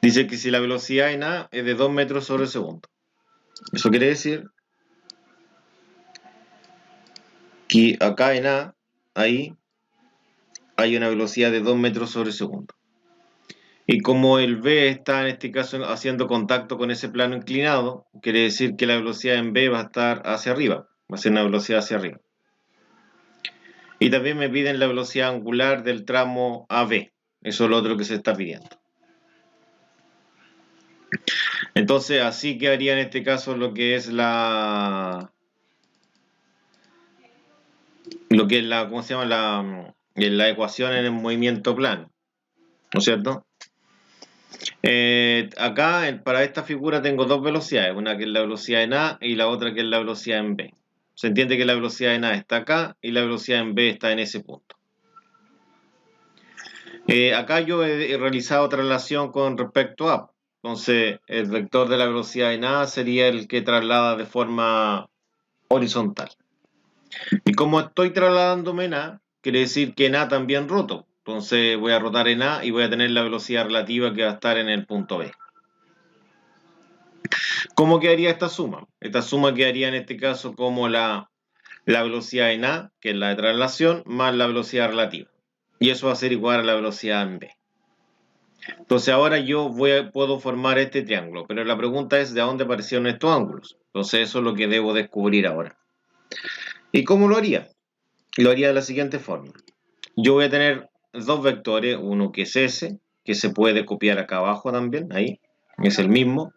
Dice que si la velocidad en A es de 2 metros sobre segundo. Eso quiere decir que acá en A, ahí, hay una velocidad de 2 metros sobre segundo. Y como el B está en este caso haciendo contacto con ese plano inclinado, quiere decir que la velocidad en B va a estar hacia arriba, va a ser una velocidad hacia arriba. Y también me piden la velocidad angular del tramo AB, eso es lo otro que se está pidiendo. Entonces así quedaría en este caso lo que es la, ¿cómo se llama? La ecuación en el movimiento plano, ¿no es cierto? Acá para esta figura tengo dos velocidades, una que es la velocidad en A y la otra que es la velocidad en B. Se entiende que la velocidad en A está acá y la velocidad en B está en ese punto. Acá yo he realizado traslación con respecto a. Entonces, el vector de la velocidad en A sería el que traslada de forma horizontal. Y como estoy trasladándome en A, quiere decir que en A también roto. Entonces voy a rotar en A y voy a tener la velocidad relativa que va a estar en el punto B. ¿Cómo quedaría esta suma? Esta suma quedaría en este caso como la velocidad en A, que es la de traslación, más la velocidad relativa. Y eso va a ser igual a la velocidad en B. Entonces ahora yo puedo formar este triángulo, pero la pregunta es de dónde aparecieron estos ángulos. Entonces eso es lo que debo descubrir ahora. ¿Y cómo lo haría? Lo haría de la siguiente forma. Yo voy a tener dos vectores, uno que es S, que se puede copiar acá abajo también, ahí, es el mismo.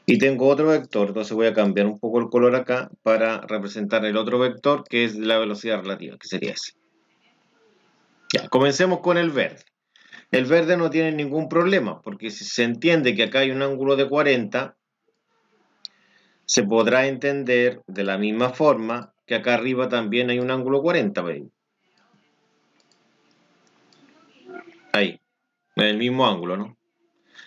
Y tengo otro vector, entonces voy a cambiar un poco el color acá para representar el otro vector, que es la velocidad relativa, que sería ese. Ya, comencemos con el verde. El verde no tiene ningún problema, porque si se entiende que acá hay un ángulo de 40, se podrá entender de la misma forma que acá arriba también hay un ángulo 40. ¿Veis? Ahí, en el mismo ángulo, ¿no?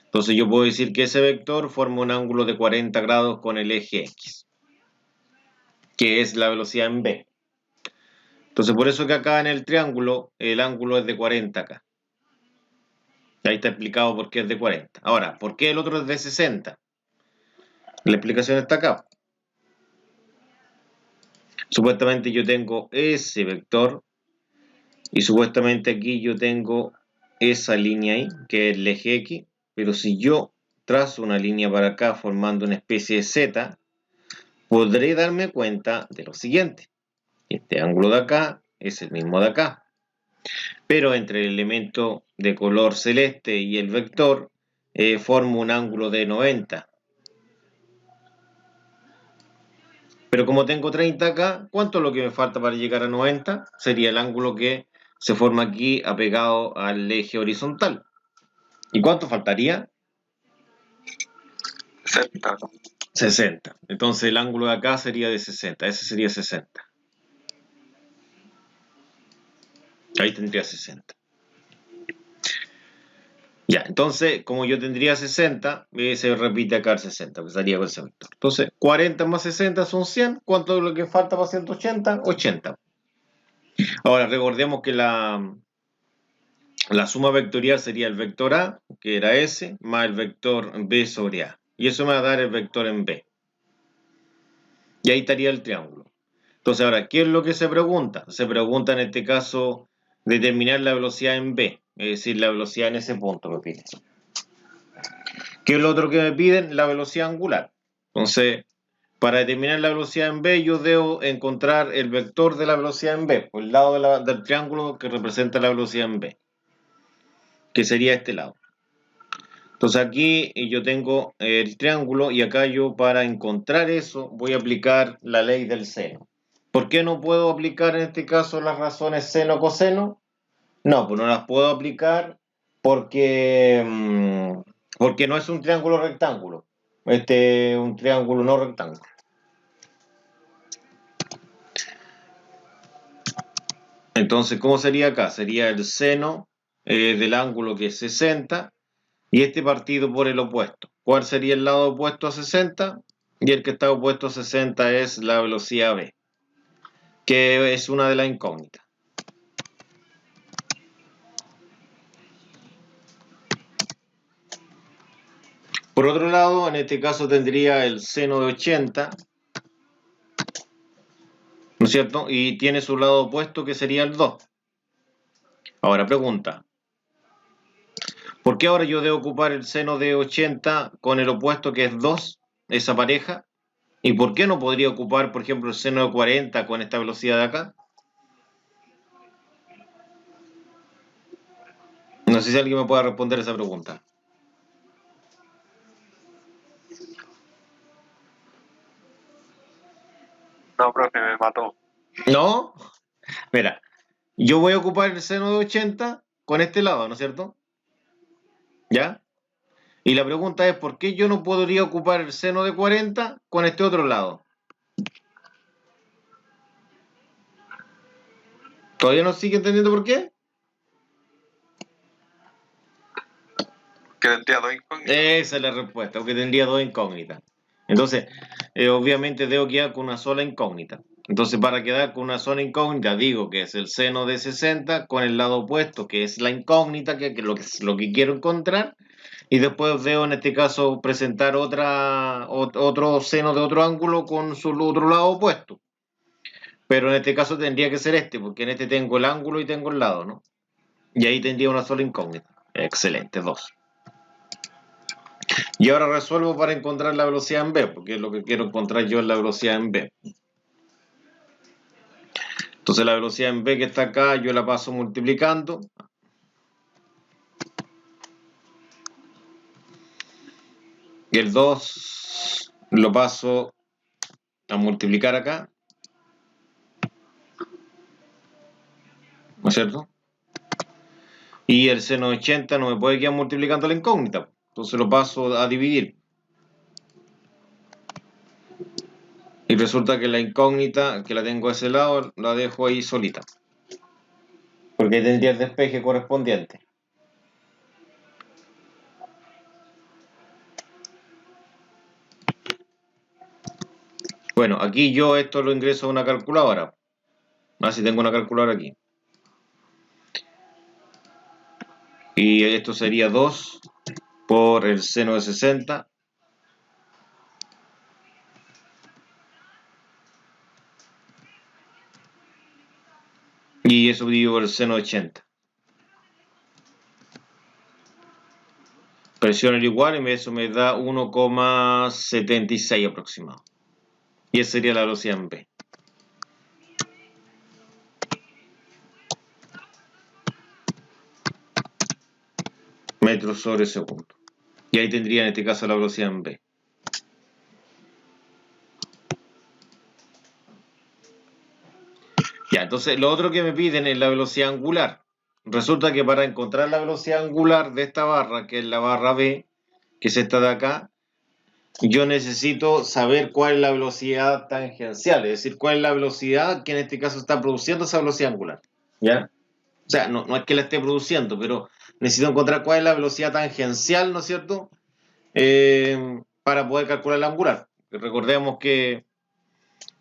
Entonces yo puedo decir que ese vector forma un ángulo de 40 grados con el eje X, que es la velocidad en B. Entonces por eso que acá en el triángulo el ángulo es de 40 acá. Ahí está explicado por qué es de 40. Ahora, ¿por qué el otro es de 60? La explicación está acá. Supuestamente yo tengo ese vector y supuestamente aquí yo tengo esa línea ahí, que es el eje X, pero si yo trazo una línea para acá formando una especie de Z, podré darme cuenta de lo siguiente. Este ángulo de acá es el mismo de acá, pero entre el elemento de color celeste y el vector formo un ángulo de 90. Pero como tengo 30 acá, ¿cuánto es lo que me falta para llegar a 90? Sería el ángulo que se forma aquí apegado al eje horizontal. ¿Y cuánto faltaría? 60. 60. Entonces el ángulo de acá sería de 60. Ese sería 60. Ahí tendría 60. Ya, entonces, como yo tendría 60, se repite acá el 60, que estaría con ese vector. Entonces, 40 más 60 son 100. ¿Cuánto es lo que falta para 180? 80. Ahora, recordemos que la suma vectorial sería el vector A, que era S, más el vector B sobre A. Y eso me va a dar el vector en B. Y ahí estaría el triángulo. Entonces, ahora, ¿qué es lo que se pregunta? Se pregunta en este caso determinar la velocidad en B, es decir, la velocidad en ese punto me piden. ¿Qué es lo otro que me piden? La velocidad angular. Entonces, para determinar la velocidad en B, yo debo encontrar el vector de la velocidad en B, por el lado del triángulo que representa la velocidad en B, que sería este lado. Entonces aquí yo tengo el triángulo y acá yo para encontrar eso voy a aplicar la ley del seno. ¿Por qué no puedo aplicar en este caso las razones seno-coseno? No, pues no las puedo aplicar porque, porque no es un triángulo rectángulo. Este es un triángulo no rectángulo. Entonces, ¿cómo sería acá? Sería el seno del ángulo que es 60 y este partido por el opuesto. ¿Cuál sería el lado opuesto a 60? Y el que está opuesto a 60 es la velocidad v, que es una de las incógnitas. Por otro lado, en este caso tendría el seno de 80, ¿no es cierto? Y tiene su lado opuesto que sería el 2. Ahora pregunta, ¿por qué ahora yo debo ocupar el seno de 80 con el opuesto que es 2, esa pareja? ¿Y por qué no podría ocupar, por ejemplo, el seno de 40 con esta velocidad de acá? No sé si alguien me puede responder esa pregunta. No, profe, me mató. ¿No? Mira, yo voy a ocupar el seno de 80 con este lado, ¿no es cierto? ¿Ya? Y la pregunta es, ¿por qué yo no podría ocupar el seno de 40 con este otro lado? ¿Todavía no sigue entendiendo por qué? Que tendría dos incógnitas. Esa es la respuesta, porque tendría dos incógnitas. Entonces, obviamente debo quedar con una sola incógnita. Entonces, para quedar con una sola incógnita, digo que es el seno de 60 con el lado opuesto, que es la incógnita, que es lo que quiero encontrar. Y después debo, en este caso, presentar otro seno de otro ángulo con su otro lado opuesto. Pero en este caso tendría que ser este, porque en este tengo el ángulo y tengo el lado, ¿no? Y ahí tendría una sola incógnita. Excelente, dos. Y ahora resuelvo para encontrar la velocidad en B, porque es lo que quiero encontrar yo en la velocidad en B. Entonces la velocidad en B que está acá, yo la paso multiplicando. Y el 2 lo paso a multiplicar acá. ¿No es cierto? Y el seno de 80 no me puede quedar multiplicando la incógnita. Entonces lo paso a dividir. Y resulta que la incógnita que la tengo a ese lado, la dejo ahí solita. Porque ahí tendría el despeje correspondiente. Bueno, aquí yo esto lo ingreso a una calculadora. Así tengo una calculadora aquí. Y esto sería 2 por el seno de 60. Y eso dividido por el seno de 80. Presión igual y eso me da 1,76 aproximado. Y esa sería la velocidad en B. Metros sobre segundo. Y ahí tendría en este caso la velocidad en B. Ya, entonces lo otro que me piden es la velocidad angular. Resulta que para encontrar la velocidad angular de esta barra, que es la barra B, que es esta de acá, yo necesito saber cuál es la velocidad tangencial, es decir, cuál es la velocidad que en este caso está produciendo esa velocidad angular. ¿Ya? O sea, no es que la esté produciendo, pero necesito encontrar cuál es la velocidad tangencial, ¿no es cierto? Para poder calcular la angular. Recordemos que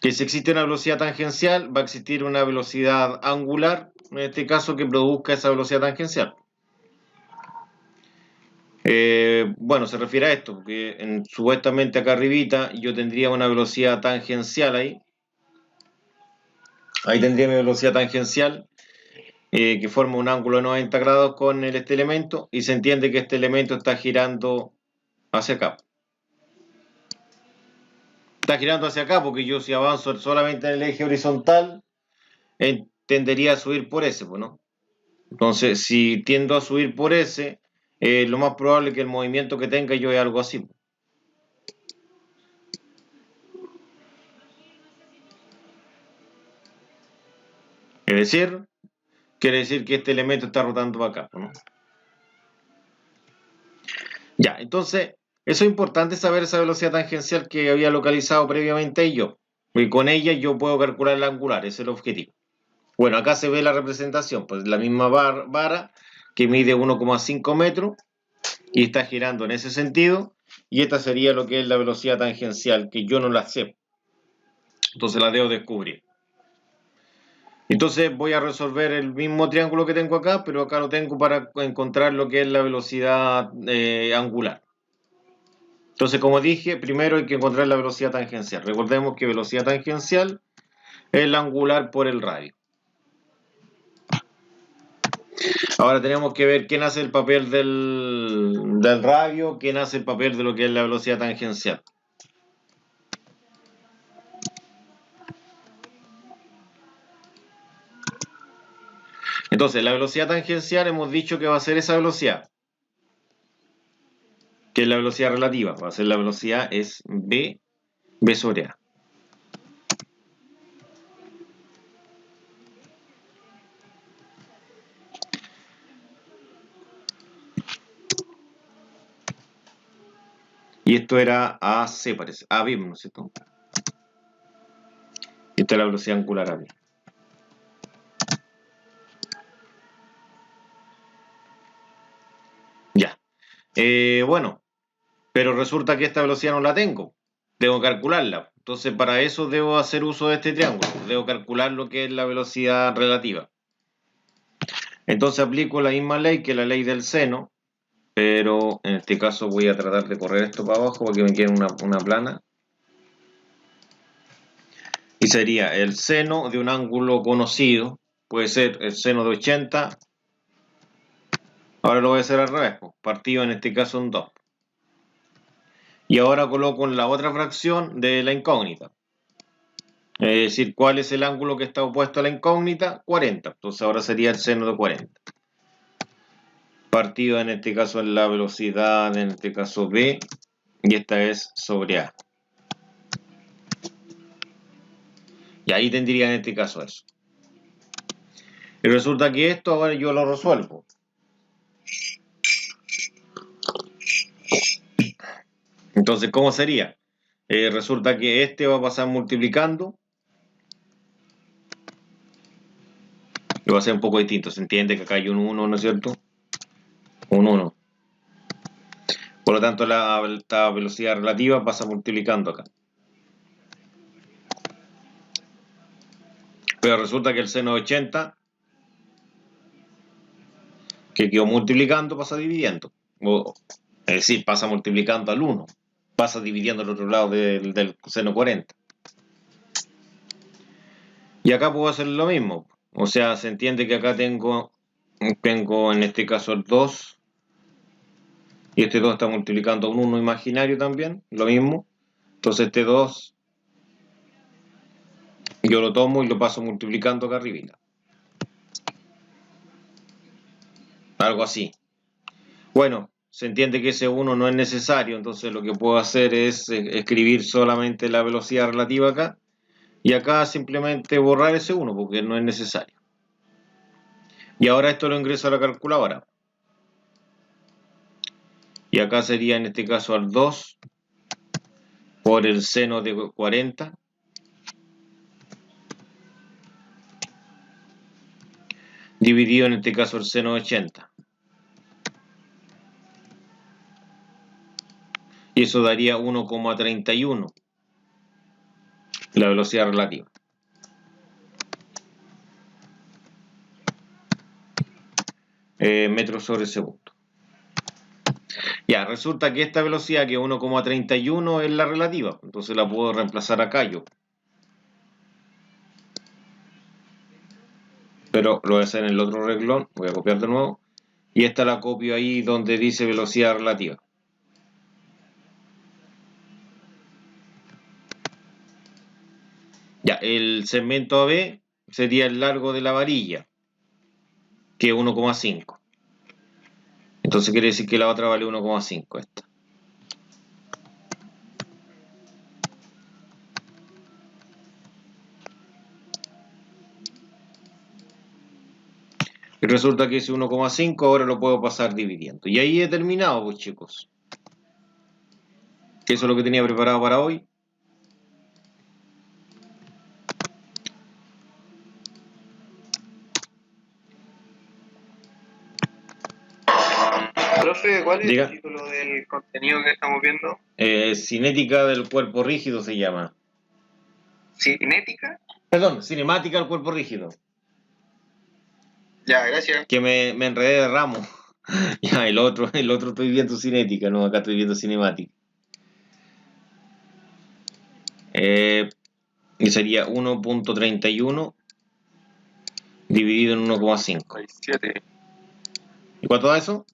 si existe una velocidad tangencial, va a existir una velocidad angular, en este caso que produzca esa velocidad tangencial. Bueno, se refiere a esto, porque supuestamente acá arribita yo tendría una velocidad tangencial ahí. Ahí tendría mi velocidad tangencial, que forma un ángulo de 90 grados con este elemento, y se entiende que este elemento está girando hacia acá. Está girando hacia acá porque yo si avanzo solamente en el eje horizontal, tendería a subir por ese, pues, ¿no? Entonces, si tiendo a subir por ese, lo más probable es que el movimiento que tenga yo es algo así. Es decir, quiere decir que este elemento está rotando para acá, ¿no? Ya, entonces, eso es importante saber esa velocidad tangencial que había localizado previamente yo. Y con ella yo puedo calcular el angular, ese es el objetivo. Bueno, acá se ve la representación, pues la misma vara que mide 1,5 metros y está girando en ese sentido, y esta sería lo que es la velocidad tangencial, que yo no la sé. Entonces la debo descubrir. Entonces voy a resolver el mismo triángulo que tengo acá, pero acá lo tengo para encontrar lo que es la velocidad angular. Entonces, como dije, primero hay que encontrar la velocidad tangencial. Recordemos que velocidad tangencial es la angular por el radio. Ahora tenemos que ver quién hace el papel del radio, quién hace el papel de lo que es la velocidad tangencial. Entonces, la velocidad tangencial hemos dicho que va a ser esa velocidad, que es la velocidad relativa. Va a ser la velocidad es v sobre a. Y esto era AC, parece. AB, ¿no es cierto? Esta es la velocidad angular AB. Ya. Bueno, pero resulta que esta velocidad no la tengo. Debo calcularla. Entonces, para eso debo hacer uso de este triángulo. Debo calcular lo que es la velocidad relativa. Entonces aplico la misma ley que la ley del seno, pero en este caso voy a tratar de correr esto para abajo para que me quede una plana. Y sería el seno de un ángulo conocido, puede ser el seno de 80. Ahora lo voy a hacer al revés, partido en este caso en 2. Y ahora coloco en la otra fracción de la incógnita. Es decir, ¿cuál es el ángulo que está opuesto a la incógnita? 40. Entonces ahora sería el seno de 40. Partido en este caso en la velocidad, en este caso B, y esta es sobre A. Y ahí tendría en este caso eso. Y resulta que esto ahora yo lo resuelvo. Entonces, ¿cómo sería? Resulta que este va a pasar multiplicando. Y va a ser un poco distinto. Se entiende que acá hay un 1, ¿no es cierto? Un 1. Por lo tanto, esta velocidad relativa pasa multiplicando acá. Pero resulta que el seno de 80, que quedó multiplicando, pasa dividiendo. Es decir, pasa multiplicando al 1. Pasa dividiendo al otro lado del seno 40. Y acá puedo hacer lo mismo. O sea, se entiende que acá tengo en este caso el 2. Y este 2 está multiplicando a un 1 imaginario también. Lo mismo. Entonces este 2 yo lo tomo y lo paso multiplicando acá arriba. Algo así. Bueno, se entiende que ese 1 no es necesario. Entonces lo que puedo hacer es escribir solamente la velocidad relativa acá. Y acá simplemente borrar ese 1 porque no es necesario. Y ahora esto lo ingreso a la calculadora. Y acá sería en este caso al 2 por el seno de 40 dividido en este caso el seno de 80. Y eso daría 1,31 la velocidad relativa. Metros sobre segundo. Ya, resulta que esta velocidad, que es 1,31, es la relativa. Entonces la puedo reemplazar acá yo. Pero lo voy a hacer en el otro renglón. Voy a copiar de nuevo. Y esta la copio ahí donde dice velocidad relativa. Ya, el segmento AB sería el largo de la varilla, que es 1,5. Entonces quiere decir que la otra vale 1,5 esta. Y resulta que ese 1,5 ahora lo puedo pasar dividiendo. Y ahí he terminado, pues chicos. Eso es lo que tenía preparado para hoy. Profe, ¿cuál es Diga. el título del contenido que estamos viendo? Cinética del cuerpo rígido se llama. ¿Cinética? Perdón, cinemática del cuerpo rígido. Ya, gracias. Que me enredé de ramo. Ya, el otro estoy viendo cinética, no, acá estoy viendo cinemática. Y sería 1.31 dividido en 1,5. 87, ¿Y cuánto da eso?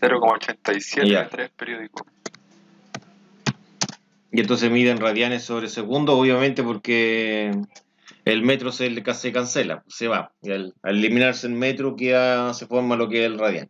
0,87 Ya. 3 periódicos. Y entonces mide en radianes sobre segundo, obviamente porque el metro se cancela, se va. Y al eliminarse el metro se forma lo que es el radian.